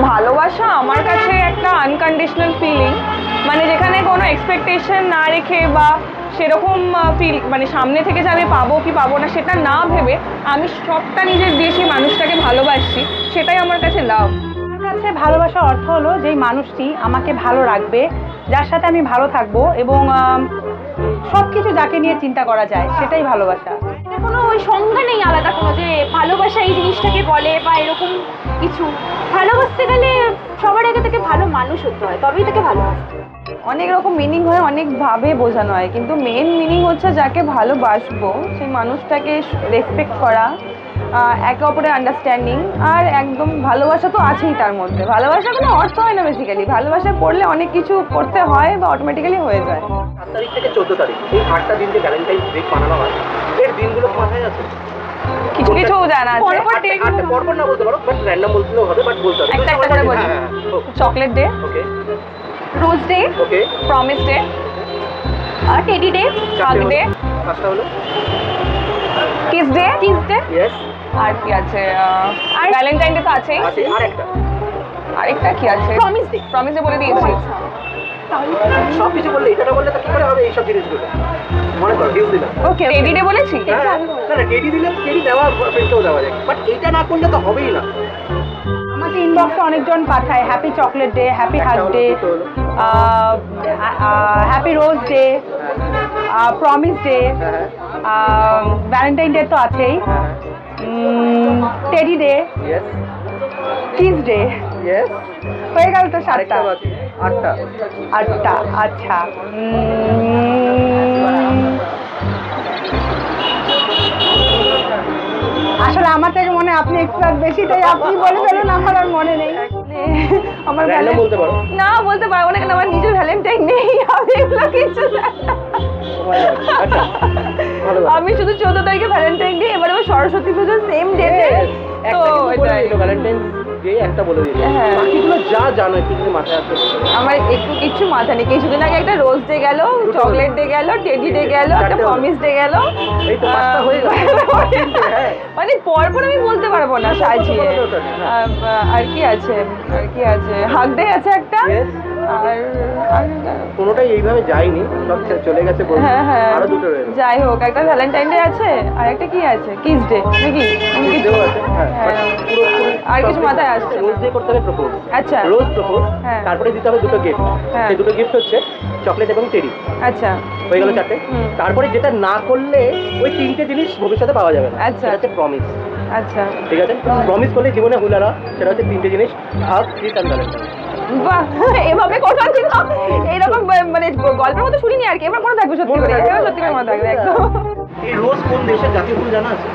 ভালোবাসা আমার কাছে একটা আনকন্ডিশনাল ফিলিং, মানে যেখানে কোনো এক্সপেকটেশন না রেখে বা সেরকম ফিল, মানে সামনে থেকে যে আমি পাবো কি পাবো না সেটা না ভেবে আমি সবটা নিজের দিয়ে সেই মানুষটাকে ভালোবাসি, সেটাই আমার কাছে লাভ। আমার কাছে ভালোবাসার অর্থ হলো যেই মানুষটি আমাকে ভালো রাখবে, যার সাথে আমি ভালো থাকবো এবং সব কিছু যাকে নিয়ে চিন্তা করা যায় সেটাই ভালোবাসা। কোনো ওই সংজ্ঞা নেই আলাদা কোনো যে ভালোবাসা এই জিনিসটাকে বলে বা এরকম কিছু। ভালোবাসতে গেলে সবার আগে থেকে ভালো মানুষ হতে হয়, তবেই তাকে ভালোবাসতে। অনেক রকম মিনিং হয়, অনেকভাবে বোঝানো হয়, কিন্তু মেন মিনিং হচ্ছে যাকে ভালোবাসবো সেই মানুষটাকে রেসপেক্ট করা, একে অপরের আন্ডারস্ট্যান্ডিং, আর একদম ভালোবাসা তো আছেই তার মধ্যে। ভালোবাসা কোনো অর্থ হয় না বেসিক্যালি, ভালোবাসা পড়লে অনেক কিছু করতে হয় বা অটোমেটিক্যালি হয়ে যায়। 7 তারিখ থেকে 14 তারিখ এই 8টা দিন যে ভ্যালেন্টাইন্স ডে মানানো হয়, এর দিনগুলো মাথায় আছে? কিছু কিছু জানা আছে, পরপর না বলতে পারো, বাট র্যান্ডম বলতেও হবে, বাট বলতে হবে। একটা একটা করে বলি। চকলেট ডে, ওকে, রোজ ডে, ওকে, প্রমিস ডে, আর টেডি ডে, হাগ ডে, পাঁচটা হলো, কিস ডে, ইয়েস, আর কি আছে, আর ভ্যালেন্টাইন ডে তো আছেই, আছে আরেকটা, আরেকটা কি আছে, প্রমিস ডে। প্রমিস ডে বলে দিয়েছি। সব কিছু বললে এটা না বললে তো কি করে হবে এইসব জিনিসগুলো? মনে করো ডিউ দিলাম, ওকে, টেডি ডে বলেছি। না না, টেডি দিলে টেডি দেওয়া ফ্রেন্ডকেও দেওয়া যায়, বাট এটা না করলে তো হবেই না। আমাকে ইনবক্সে অনেকজন পাঠায় happy chocolate day, happy hug day, happy rose day, promise day, Valentine day তো আছেই, teddy day, yes, kiss day, yes, হয়ে গেল তো 7টা। 8টা। আচ্ছা। আসলে আমার থেকে মনে হয় আপনি এক্সপার্ট বেশি, তাই আপনি বলে ফেলুন, আমার আর মনে নেই। আমার র্যান্ডম বলতে পারো না, বলতে পারবো না, কেন আমার নিজের ভ্যালেন্টাইন নেই, আমি এগুলো কিছু আচ্ছা, ভালো আমি শুধু 14 তারিখে ভ্যালেন্টাইন ডে, এবার আবার সরস্বতী পুজো সেম ডেটে, তো এটাই। ভ্যালেন্টাইন ডে একটা বলে দিয়েছে, হ্যাঁ। বাকিগুলো যা জানো একটু যদি মাথায় আসে। আমার একটু কিছু মাথা নেই। কিছুদিন আগে একটা রোজ ডে গেল, চকলেট ডে গেল, টেডি ডে গেল, একটা প্রমিস ডে গেল, এই তো 5টা হয়ে গেল। হ্যাঁ, মানে পরপর আমি বলতে পারবো না সাজিয়ে। হ্যাঁ। আর কি আছে, হাগ ডে আছে একটা, Yes. আর কোনোটাই এইভাবে যায়নি, সব চলে গেছে বলতে। হ্যাঁ, আরো দুটো রয়েছে। যাই হোক, একটা ভ্যালেন্টাইন ডে আছে, আর একটা কি আছে, কিস ডে নাকি, আমি কিছু কিসেও আছে, হ্যাঁ, হ্যাঁ। পুরোপুরি আর কিছু মাথায় আসছে না। রোজ ডে করতে হবে প্রপোজ, আচ্ছা, রোজ প্রপোজ, হ্যাঁ। তারপরে দিতে হবে দুটো গিফট, হ্যাঁ। সেই দুটো গিফট হচ্ছে চকলেট এবং টেডি। আচ্ছা, হয়ে গেল 4টে। হুম। তারপরে যেটা না করলে ওই 3টে জিনিস ভবিষ্যতে পাওয়া যাবে না। আচ্ছা। সেটা হচ্ছে প্রমিস, আচ্ছা, ঠিক আছে? প্রমিস করলে জীবনে হুলারা, সেটা হচ্ছে 3টে জিনিস, হাগ, কিস এন্ড ভ্যালেন্টাইন। বাহ, এভাবে কোথাও ছিল এইরকম, মানে গল্পের মতো শুনিনি আর কি, এবার মনে থাকবে সত্যি করে, এবার সত্যি করে মনে থাকবে একদম। এই রোজ কোন দেশের জাতীয় ফুল জানা আছে?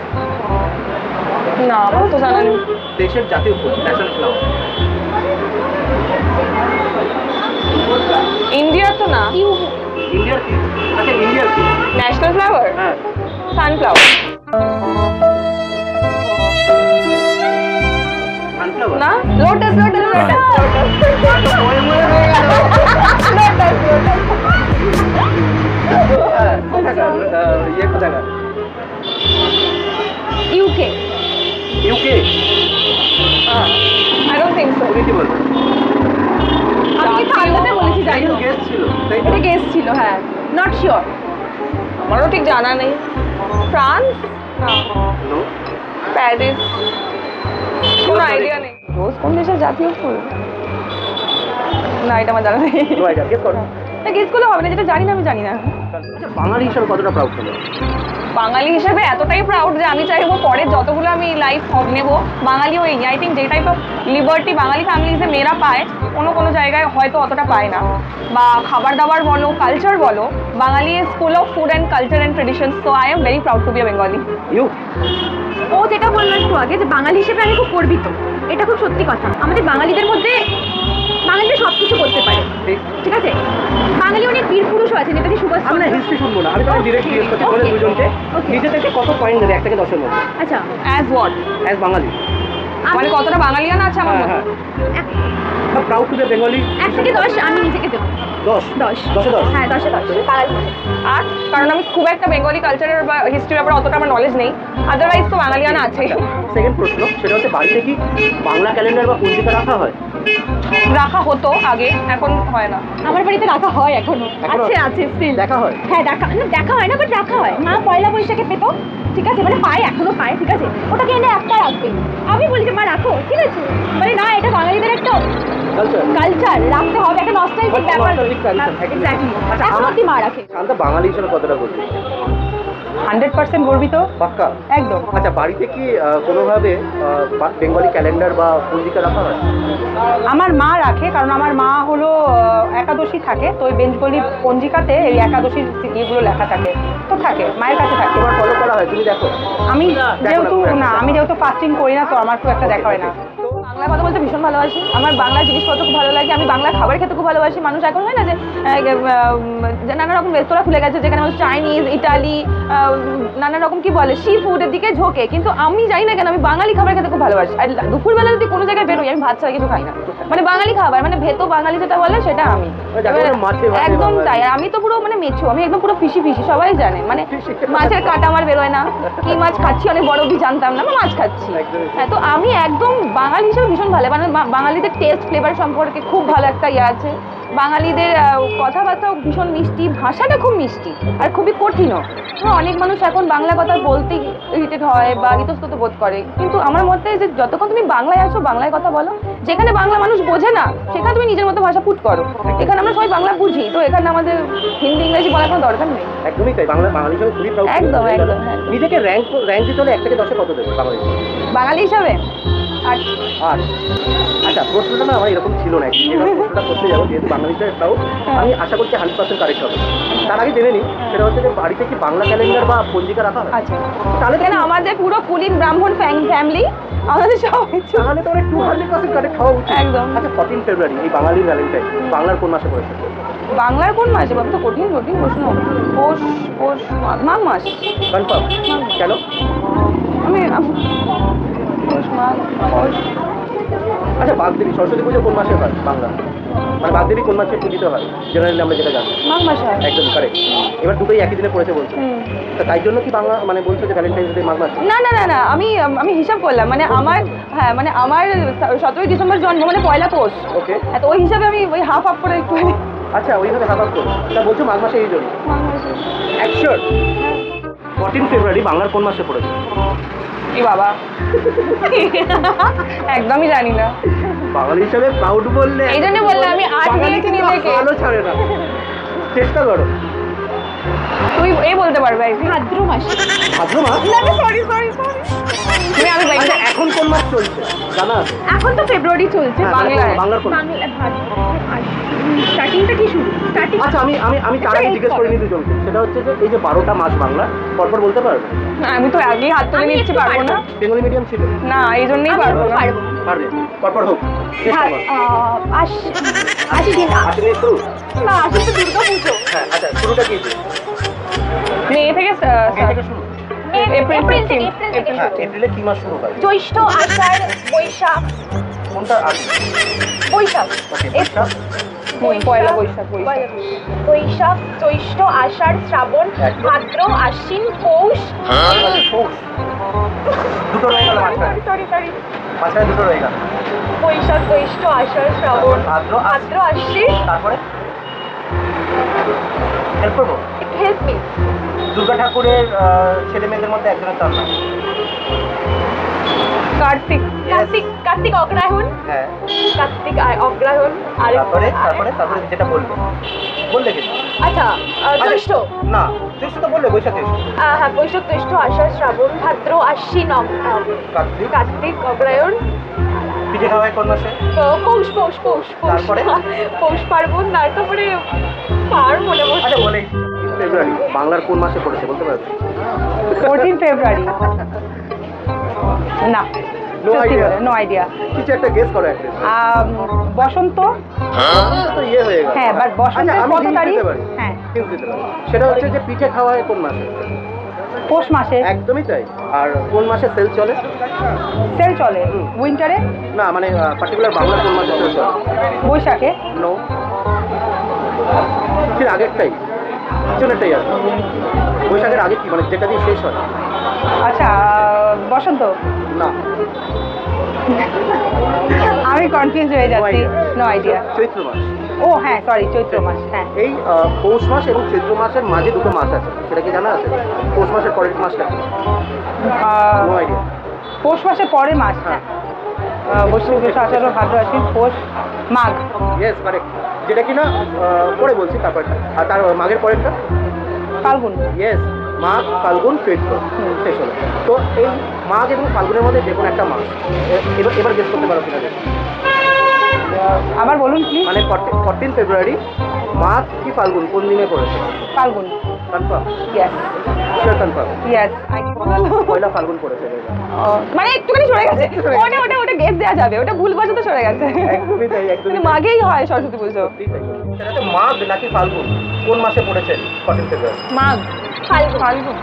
না, আমার তো জানা নেই। দেশের জাতীয় ফুল, ন্যাশনাল ফ্লাওয়ার। ইন্ডিয়ার তো না, ইন্ডিয়ার কি? আচ্ছা, ইন্ডিয়ার কি? ন্যাশনাল ফ্লাওয়ার, হ্যাঁ, সানফ্লাওয়ার। সানফ্লাওয়ার না, লোটাস, ইয়ে কোথাকার? UK. UK? I don't think so. তুমি কি বলবে? আমি কিন্তু আলাদা বলেছি, যাই এটা হোক। গেস ছিল, তাই তো? এটা গেস ছিল, হ্যাঁ, নট শিওর। আমারও ঠিক জানা নেই। ফ্রান্স, না, No? প্যারিস, কোনো আইডিয়া নেই। রোজ কোন দেশের জাতীয় ফুল? না, এটা আমার জানা নেই। No idea, guess করো। গেস করলে হবে না, যেটা জানি না আমি জানি না। আচ্ছা, বাঙালি হিসেবে কতটা প্রাউড ছিল? বাঙালি হিসেবে এতটাই প্রাউড যে আমি চাইবো পরে যতগুলো আমি লাইফ নেবো, বাঙালি ওই আই থিঙ্ক যে টাইপ অফ লিবার্টি বাঙালি ফ্যামিলিজে মেয়েরা পায়, কোনো জায়গায় হয়তো অতটা পায় না। বা খাবার দাবার বলো, কালচার বলো, Bangali school of food and culture and traditions, so I am very proud to be a Bengali. You? ও যেটা বললো একটু আগে যে বাঙালি হিসেবে আমি খুব গর্বিত, এটা খুব সত্যি কথা। আমাদের বাঙালিদের মধ্যে বাঙালিরা সব কিছু করতে পারে, ঠিক আছে? বাঙালি অনেক বীর পুরুষও আছে, নেতাজি সুভাষ আমি না চন্দ্র। হিস্ট্রি শুনবো না, আমি তোমাকে ডিরেক্ট জিজ্ঞেস করছি তোমাদের দুজনকে, নিজে থেকে কত পয়েন্ট দেবে 1 থেকে 10-এর মধ্যে আচ্ছা, অ্যাজ হোয়াট, অ্যাজ বাঙালি? মানে কতটা বাঙালিয়ান আছে আমার মধ্যে? না, প্রাউড টু বি বেঙ্গলি? 1 থেকে 10 আমি নিজেকে দেবো 10 10 10 10 হ্যাঁ 10 বাঙালি আর কারণ আমি খুব একটা বেঙ্গলি কালচারের বা হিস্ট্রির ব্যাপারে অতটা আমার নলেজ নেই, আদারওয়াইজ তো বাঙালিয়ানা আছে। সেকেন্ড প্রশ্ন, সেটা হচ্ছে বাড়িতে কি বাংলা ক্যালেন্ডার বা পঞ্জিকা রাখা হয়? রাখা হতো আগে, এখন হয় না। আমার বাড়িতে রাখা হয় এখনো এখনো? আছে স্টিল দেখা হয়? হ্যাঁ দেখা হয় না বাট রাখা হয়। মা পয়লা বৈশাখে পেত, ঠিক আছে, মানে পায়, এখনো পায়, ঠিক আছে, ওটাকে এনে একটা রাখবে। আমি বলি যে মা রাখো, ঠিক আছে, মানে না এটা বাঙালিদের একটা কালচার, রাখতে হবে, একটা নস্টালজিক ব্যাপার। এক্স্যাক্টলি, এখন অব্দি মা রাখে। শান্তা বাঙালি হিসেবে কতটা গর্বিত? 100% গর্বিত, পাক্কা? একদম। আচ্ছা, বাড়িতে কি কোনোভাবে বেঙ্গলি ক্যালেন্ডার বা পঞ্জিকা রাখা হয়? আমার মা রাখে, কারণ আমার মা হলো একাদশী থাকে, তো ওই বেঙ্গলি পঞ্জিকাতে এই একাদশীর ইয়েগুলো লেখা থাকে, তো থাকে, মায়ের কাছে থাকে। তোমার ফলো করা হয়, তুমি দেখো? আমি যেহেতু ফাস্টিং করি না, তো আমার খুব একটা দেখা হয় না। বাংলা কথা বলতে ভীষণ ভালোবাসি, আমার বাংলা জিনিসপত্র খুব ভালো লাগে, আমি বাংলা খাবার খেতে খুব ভালোবাসি। মানুষ এখন হয় না যে নানা রকম রেস্তোরাঁ খুলে গেছে যেখানে মানুষ চাইনিজ, ইটালি, নানা রকম কি বলে সি ফুডের দিকে ঝোঁকে, কিন্তু আমি জানি না কেন আমি বাঙালি খাবার খেতে খুব ভালোবাসি। আর দুপুরবেলা যদি কোনো জায়গায় বেরোই আমি ভাত ছাড়া কিছু খাই না, মানে বাঙালি খাবার, মানে ভেতো বাঙালি যেটা বলে সেটা আমি একদম তাই। আর আমি তো পুরো মানে মেছু, আমি একদম পুরো ফিশি সবাই জানে, মানে মাছের কাঁটা আমার বেরোয় না, কি মাছ খাচ্ছি অনেক বড় অবধি জানতাম না, মাছ খাচ্ছি। হ্যাঁ, তো আমি একদম বাঙালি হিসেবে ভীষণ ভালো, মানে বাঙালিদের টেস্ট ফ্লেভার সম্পর্কে খুব ভালো একটা ইয়ে আছে। বাঙালিদের কথাবার্তাও ভীষণ মিষ্টি, ভাষাটা খুব মিষ্টি আর খুবই কঠিনও। অনেক মানুষ এখন বাংলা কথা বলতে ইরিটেট হয় বা ইতস্তত বোধ করে, কিন্তু আমার মতে যে যতক্ষণ তুমি বাংলায় আসো বাংলায় কথা বলো, যেখানে বাংলা মানুষ বোঝে না সেখানে তুমি নিজের মতো ভাষা পুট করো। এখানে আমরা সবাই বাংলা বুঝি, তো এখানে আমাদের হিন্দি ইংরেজি বলার কোনো দরকার নেই। একদমই তাই, বাঙালি হিসেবে খুবই প্রাউড। একদম একদম। নিজেকে র্যাঙ্ক দিতে হলে 1 থেকে 10 কত দেবে বাঙালি হিসাবে? 8। আচ্ছা, প্রশ্নটা না আমার এরকম ছিল না, প্রশ্নটা করতে যাবো, যেহেতু বাঙালি হিসেবে প্রাউড, আমি আশা করছি 100% কারেক্ট হবে। তার আগে জেনে নিই, সেটা হচ্ছে যে বাড়িতে কি বাংলা ক্যালেন্ডার বা পঞ্জিকা রাখা হয়? আচ্ছা, তাহলে কেন আমাদের পুরো কুলিন ব্রাহ্মণ ফ্যামিলি, আমাদের সবাই, তাহলে তো 200% কারেক্ট হওয়া উচিত। একদম। আচ্ছা, 14 ফেব্রুয়ারি এই বাঙালির ভ্যালেন্টাইন বাংলার কোন মাসে পড়েছে? বাংলার কোন মাসে? বাবা তো কঠিন প্রশ্ন। মাঘ মাস। কনফার্ম? কেন? আমি পৌষ, মাঘ, পৌষ। আচ্ছা, বাগদেবী সরস্বতী পুজো কোন মাসে হয় বাংলা? মানে বাগদেবী কোন মাসে পূজিত হয় জেনারেলি আমরা যেটা জানি? মাঘ মাসে হয়। একদম কারেক্ট। এবার দুটোই একই দিনে পড়েছে বলছো, তো তাই জন্য কি বাংলা মানে বলছো যে ভ্যালেন্টাইন্স ডে মাঘ মাসে? না না না না, আমি হিসাব করলাম, মানে আমার, হ্যাঁ মানে আমার 17ই ডিসেম্বর জন্ম, মানে পয়লা পৌষ। ওকে, তো ওই হিসাবে আমি ওই হাফ করে একটু। আচ্ছা, ওইভাবে হাফ করো, তা বলছো মাঘ মাসে এই জন্য? মাঘ মাসে। অ্যাকচুয়াল 14 ফেব্রুয়ারি বাংলার কোন মাসে পড়েছে? কি বাবা, একদমই জানি না। বাঙালি হিসাবে প্রাউড বললে এই জন্য বললাম আমি 8 দিয়েছি নিজেকে। ভালো ছাড়ে না, চেষ্টা করো। তুই এই বলতে পারবে ভাদ্র মাসে। ভাদ্র মাস? সরি আমি আচ্ছা, এখন কোন মাস চলছে জানা আছে? এখন তো ফেব্রুয়ারি চলছে। হ্যাঁ, বাংলায়। বাংলার কোন? স্টার্টিংটা কি শুরু? স্টার্টিং আচ্ছা, আমি তার আগে জিজ্ঞেস করিনি দুজনকে, সেটা হচ্ছে যে এই যে 12টা মাস বাংলা পরপর বলতে পারবে? আমি তো আগেই হাত তুলে নিচ্ছি, পারবো না। বেঙ্গলি মিডিয়াম ছিল না, এই জন্যই পারবো না। পারবে, পরপর হোক, চেষ্টা করো। আশ্বিন। আশ্বিনের শুরু? না, আশ্বিন তো দুর্গা পুজো। হ্যাঁ, আচ্ছা, শুরুটা কি? মে থেকে মে থেকে শুরু? এপ্রিল থেকে হ্যাঁ, এপ্রিলে কি মাস শুরু হয়? জ্যৈষ্ঠ, আষাঢ়, বৈশাখ। কোনটা আগে? বৈশাখ। ওকে, বৈশাখ। পয়লা বৈশাখ। বৈশাখ, জ্যৈষ্ঠ, আষাঢ়, শ্রাবণ, ভাদ্র, আশ্বিন, পৌষ। পৌষ দুটো রয়ে গেল মাঝখানে। সরি মাঝখানে দুটো রয়ে গেল। বৈশাখ, জ্যৈষ্ঠ, আষাঢ়, শ্রাবণ, ভাদ্র, আশ্বিন। তারপরে হেল্প করবো? Help me. দুর্গা ঠাকুরের ছেলে মেয়েদের মধ্যে একজনের তার নাম? কার্তিক অগ্রহায়ণ। হ্যাঁ, কার্তিক অগ্রহায়ণ। আর তারপরে যেটা বলবে কিন্তু। আচ্ছা, জ্যৈষ্ঠ। না, জ্যৈষ্ঠ তো বললে, বৈশাখ জ্যৈষ্ঠ। হ্যাঁ, বৈশাখ, জ্যৈষ্ঠ, আষাঢ়, শ্রাবণ, ভাদ্র, আশ্বিন, কার্তিক, অগ্রহায়ণ। পিঠে খাওয়ায় কোন মাসে? পৌষ। তারপরে? পৌষ পার্বণ। তারপরে মনে পড়ছে। আচ্ছা, বলে ফেব্রুয়ারি বাংলার কোন মাসে পড়েছে বলতে পারবে? 14 ফেব্রুয়ারি। না, নো আইডিয়া। কিছু একটা গেস করো একটা। বসন্ত। তো ইয়ে হয়ে গেল। হ্যাঁ, বাট বসন্ত আচ্ছা, আমি কত তারিখ? দিতে পারি। হ্যাঁ, সেটা হচ্ছে যে পিঠে খাওয়ায় কোন মাসে? পৌষ মাসে। একদমই তাই। আর কোন মাসে সেল চলে? সেল চলে উইন্টারে? না মানে পার্টিকুলার বাংলা কোন মাসে সেল চলে? বৈশাখে। নো, ঠিক আগেরটাই, পিছনেরটাই আছে। বৈশাখের আগে কি মানে যেটা দিয়ে শেষ হয়? আচ্ছা, বসন্ত। না, আমি কনফিউজ হয়ে যাচ্ছি। No idea. চৈত্র মাস। ও হ্যাঁ, সরি, চৈত্র মাস। হ্যাঁ, এই পৌষ মাস এবং চৈত্র মাসের মাঝে দুটো মাস আছে, সেটা কি জানা আছে? পৌষ মাসের পরের মাসটা নো আইডিয়া। পৌষ মাসের পরে মাস। হ্যাঁ, বৈশাখ, জ্যৈষ্ঠ, আষাঢ়, ভাদ্র, আশ্বিন, পৌষ, মাঘ। Yes correct. যেটা কি না পরে বলছি তারপরটা, আর তার মাঘের পরেরটা ফাল্গুন। ইয়েস, মাঘ, ফাল্গুন, চৈত্র শেষ হলো। তো এই মাঘ এবং ফাল্গুনের মধ্যে যে কোনো একটা মাস এবার গেস করতে পারো কিনা? আবার বলুন প্লিজ। মানে 14 ফেব্রুয়ারি মাঘ কি ফাল্গুন কোন দিনে পড়েছে? Falgun. Confirm? Yes, sure confirm? Yes. পয়লা ফাল্গুন পড়েছে। মানে একটুখানি সরে গেছে। ওটা ওটা ওটা গেস দেওয়া যাবে, ওটা ভুল তো সরে গেছে। একদমই তাই, একদমই মানে তাই। মাঘেই হয় সরস্বতী পুজো। সেটা হচ্ছে মাঘ নাকি ফাল্গুন কোন মাসে পড়েছে 14 ফেব্রুয়ারি? মাঘ। ফাল্গুন।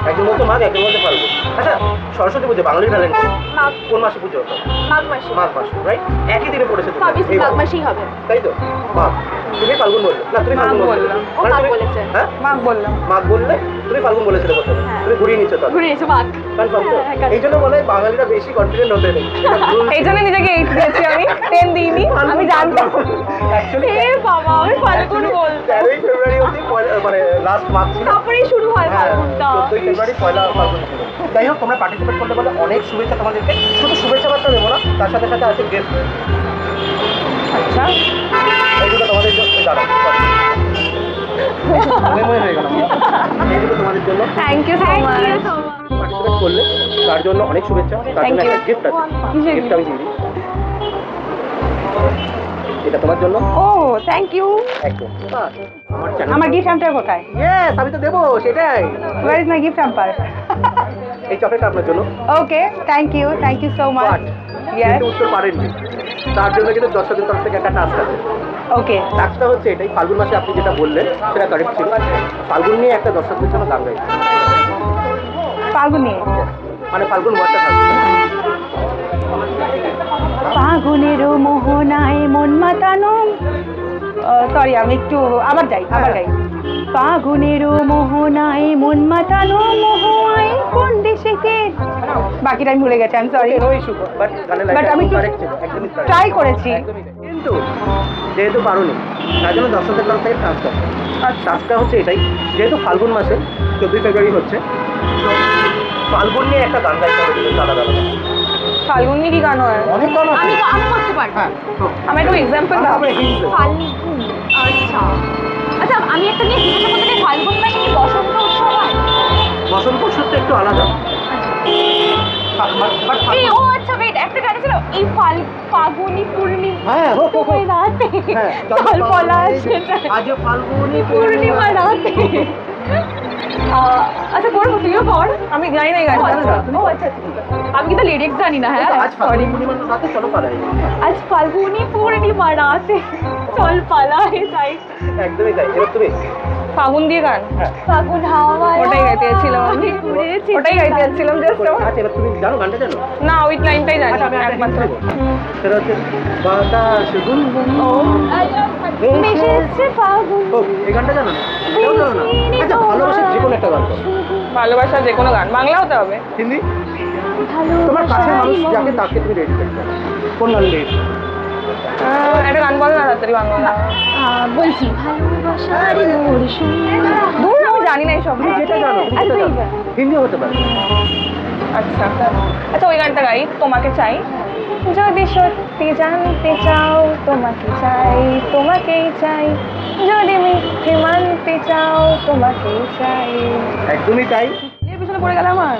একজন বলতো মাঘ, একজন বলতো ফাল্গুন। আচ্ছা, সরস্বতী পুজো বাঙালির ক্যালেন্ডার মাঘ। কোন মাসে পুজো হতো? মাঘ মাসে। মাঘ মাসে, রাইট? একই দিনে পড়েছে তো। অবভিয়াসলি মাঘ মাসেই হবে। তাই তো? মাঘ। তুমি ফাল্গুন বললে না? তুমি ফাল্গুন বললে। বললাম। ও মানে মাঘ তুমি- বলেছে। হ্যাঁ, মাঘ বললাম। মাঘ বললে, তুমি ফাল্গুন বলেছিলে প্রথমে। হ্যাঁ। তুমি ঘুরিয়ে নিচ্ছ তাহলে। ঘুরে এসো মাঘ। কনফার্ম তো? হ্যাঁ, confirm। এই জন্য বলে বাঙালিরা বেশি কনফিডেন্ট হতে নেই। এই জন্য নিজেকে 8 দিয়েছি আমি, 10 দিইনি। আমি জানতাম। এ বাবা, আমি ফাল্গুন বলতাম। 13 ফেব্রুয়ারি অবধি মানে লাস্ট মাস ছিল। তারপরেই শুরু হয় ফাল্গুনটা। 14 ফেব্রুয়ারি পয়লা ফাল্গুন ছিল। যাই হোক, তোমরা পার্টিসিপেট করতে বলে অনেক শুভেচ্ছা তোমাদেরকে। শুধু শুভেচ্ছা বার্তা দেবো না, তার সাথে সাথে আছে গিফট। আচ্ছা, এইগুলো তোমাদের জন্য দাঁড়াও, মনে মনে হয়ে গেল। এইগুলো তোমাদের জন্য thank you so much. Participate করলে তার জন্য অনেক শুভেচ্ছা। তার জন্য Thank you. একটা গিফট আছে। কিসের গিফট আমি দিয়ে দিই। এটা তোমার জন্য। ও থ্যাংক ইউ। একদম। আমার চ্যানেল। আমার গিফট হ্যাম্পার কোথায়? ইয়েস, আমি তো দেবো সেটাই। Where is my gift hamper? এই চকলেট আপনার জন্য। Okay, thank you so much. But yes, কিন্তু উত্তর পারেননি, তার জন্য কিন্তু দর্শকদের তরফ থেকে একটা টাস্ক আছে। ওকে। টাস্কটা হচ্ছে এটাই, ফাল্গুন মাসে আপনি যেটা বললেন সেটা কারেক্ট ছিল। ফাল্গুন নিয়ে একটা দর্শকদের জন্য গান গাইছে। ফাল্গুন নিয়ে। মানে ফাল্গুন ওয়ার্ডটা থাকবে। ফাগুনেরও মোহনায় মন মাতানো। সরি, আমি একটু আবার গাই। ফাগুনেরও মোহনায় মন মাতানো মোহনায় কোন দেশেতে। বাকিটা আমি ভুলে গেছি, আমি সরি। নো ইস্যু, বাট গানের But লাইনটা আমি একটু কারেক্ট ছিল, একদমই correct। ট্রাই করেছি। একদমই তাই। কিন্তু যেহেতু পারোনি, তার জন্য দর্শকদের তরফ থেকে টাস্ক আছে। আর টাস্কটা হচ্ছে এটাই, যেহেতু ফাল্গুন মাসে 14 ফেব্রুয়ারি হচ্ছে, তো ফাল্গুন নিয়ে একটা গান গাইতে হবে কিন্তু আলাদা আলাদা। ফাল্গুন নিয়ে কি গান হয়? অনেক গান আছে। আমি করতে পারবো। হ্যাঁ, তো আমি একটু এক্সাম্পল দাও। আমরা hint দেবো। ফাল্গুন। আচ্ছা আচ্ছা, আমি একটা নিয়ে জিজ্ঞাসা করতে চাই, ফাল্গুন মাসে কি বসন্ত উৎসব হয়? বসন্ত উৎসবটা একটু আলাদা। এই ও আচ্ছা, ওয়েট, একটা গান ছিল এই ফাল্গুনি পূর্ণিমা। হ্যাঁ, হোক, হোক, হোক। ওই রাতে হ্যাঁ, জল পলাশ আজ ফাল্গুনি পূর্ণিমা রাতে। আচ্ছা, করবো, তুইও কর। আমি জানি না এই ও গানটা। আচ্ছা, ও আচ্ছা, ঠিক আছে। আমি কিন্তু লিরিক্স জানি না। হ্যাঁ, আজ ফাল্গুনি পূর্ণিমার রাতে চলো পালাই। আজ ফাল্গুনি পূর্ণিমা রাতে চল পালাই যাই। একদমই তাই। এবার তুমি। ফাগুন দিয়ে গান। হ্যাঁ। ফাগুন হাওয়া ওটাই গাইতে যাচ্ছিলাম আমি। ওটাই গাইতে যাচ্ছিলাম জাস্ট। আচ্ছা, এবার তুমি জানো গানটা জানো? না, ওই লাইনটাই জানি আচ্ছা, আমি একটা একমাত্র। hint দেবো। সেটা হচ্ছে বাতাস গুনগুন। মিশেছে ফাগুন। ও, এই গানটা জানো না? এটাও জানো না? আচ্ছা, ভালোবাসার যে কোনো একটা গান করো। ভালোবাসা যে কোনো গান, বাংলা হতে হবে। হিন্দি? তোমার কাছের মানুষ যাকে তাকে তুমি রেডি করতে হবে। কোন গান রেডি? একটা গান বলো না তাড়াতাড়ি বাংলা। বলছি ভালোবাসার মোর সুর। দূর, আমি জানি না এইসব। তুমি যেটা জানো, তুমি যেটা জানো। হিন্দিও হতে পারে। আচ্ছা আচ্ছা, ওই গানটা গাই, তোমাকে চাই। যদি সত্যি জানতে চাও তোমাকে চাই, তোমাকেই চাই। যদি মিথ্যে মানতে চাও তোমাকেই চাই। একদমই তাই। এর পিছনে পড়ে গেল আমার।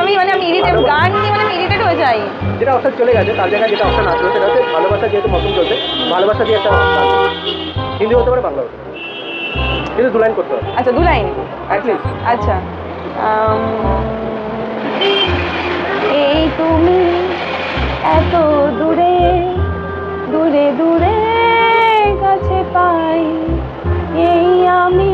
আমি ইরিটেট, গান নিয়ে আমি ইরিটেট হয়ে যাই। যেটা অপশন চলে গেছে, তার জায়গায় যেটা অপশন আসবে সেটা হচ্ছে ভালোবাসা, যেহেতু মতন চলছে ভালোবাসা দিয়ে একটা গান করো। হিন্দি হতে পারে, বাংলা হতে পারে, কিন্তু দু লাইন করতে হবে। আচ্ছা, 2 লাইন। Please. আচ্ছা, এই তুমি এত দূরে দূরে দূরে কাছে পাই, এই আমি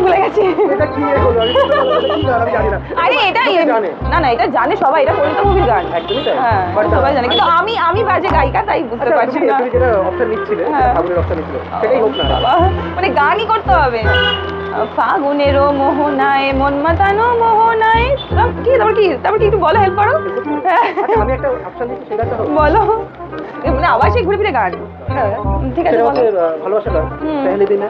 ভুলে গেছি। এটা কি হলো আমি বুঝতে পারলাম না, কি গান আমি জানি না। আরে এটা লোকে জানে না না এটা জানে সবাই, এটা পরিণীতা মুভির গান। একদমই তাই। হ্যাঁ But সবাই জানে, কিন্তু আমি বাজে গায়িকা তাই বুঝতে আচ্ছা, পারছি তুমি না। তুমি যেটা অপশন নিচ্ছিলে, হ্যাঁ। ফাগুনের অপশন নিচ্ছিলে, সেটাই হোক না। বাবা, মানে গানই করতে হবে। ফাগুনেরও মোহনায় মন মাতানো মোহনায়, তারপর কি একটু বলো, হেল্প করো। হ্যাঁ, আচ্ছা, আমি একটা অপশন দিচ্ছি, সেই গানটা হোক। বলো। মানে আবার সেই ঘুরে ফিরে গান। হ্যাঁ, ঠিক আছে সেটা বলো। হচ্ছে ভালোবাসা গান, হুম। পেহলে দিনে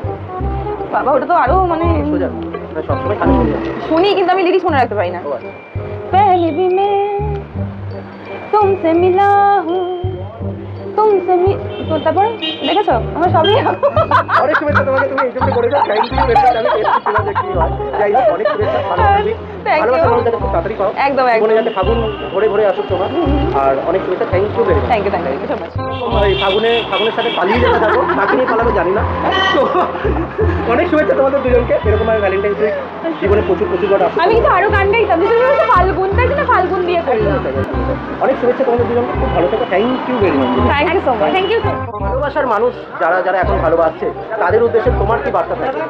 বাবা ওটা তো আরো মানে সোজা, মানে সবসময় কানে চলে যায়। শুনি, কিন্তু আমি লিরিক্স মনে রাখতে পারি না। ও আচ্ছা। पहले भी मैं तुमसे मिला हूँ, तुमसे তারপর দেখেছো আমার সবই অনেক শুভেচ্ছা তোমাকে, তুমি এই জন্য করেছো, থ্যাংক ইউ ভেরি মাচ। আমি টেস্ট দেখি হয়, যাই হোক অনেক শুভেচ্ছা, ভালো থাকবি, Thank you. ভালোবাসা মানুষটাকে খুব তাড়াতাড়ি পাও, একদম, একদম। জীবনে যাতে ফাগুন ভরে ভরে আসুক তোমার, আর অনেক শুভেচ্ছা, thank you very much. Thank you so much. এই ফাগুনের সাথে পালিয়ে যেতে থাকো, কাকে নিয়ে পালাবো জানি না। তো অনেক শুভেচ্ছা তোমাদের দুজনকে, এরকম আমি ভ্যালেন্টাইন্স ডে জীবনে প্রচুর বার আসুক। আমি কিন্তু আরো গান গাইতাম, বিশেষ করে ফাল্গুন, তাই জন্য ফাল্গুন দিয়ে করলাম। অনেক শুভেচ্ছা তোমাদের দুজনকে, খুব ভালো থেকো, thank you very much. Thank you so much. Thank you so ভালোবাসার মানুষ যারা যারা এখন ভালোবাসছে, তাদের উদ্দেশ্যে তোমার কি বার্তা থাকবে?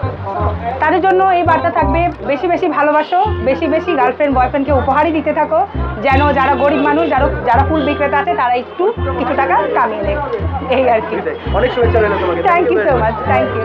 তাদের জন্য এই বার্তা থাকবে, বেশি বেশি ভালোবাসো, বেশি বেশি গার্লফ্রেন্ড বয়ফ্রেন্ডকে উপহারই দিতে থাকো, যেন যারা গরিব মানুষ, যারা ফুল বিক্রেতা আছে তারা কিছু টাকা কামিয়ে নেয়, এই আর কি। অনেক শুভেচ্ছা রইল তোমাকে। Thank you so much, thank you.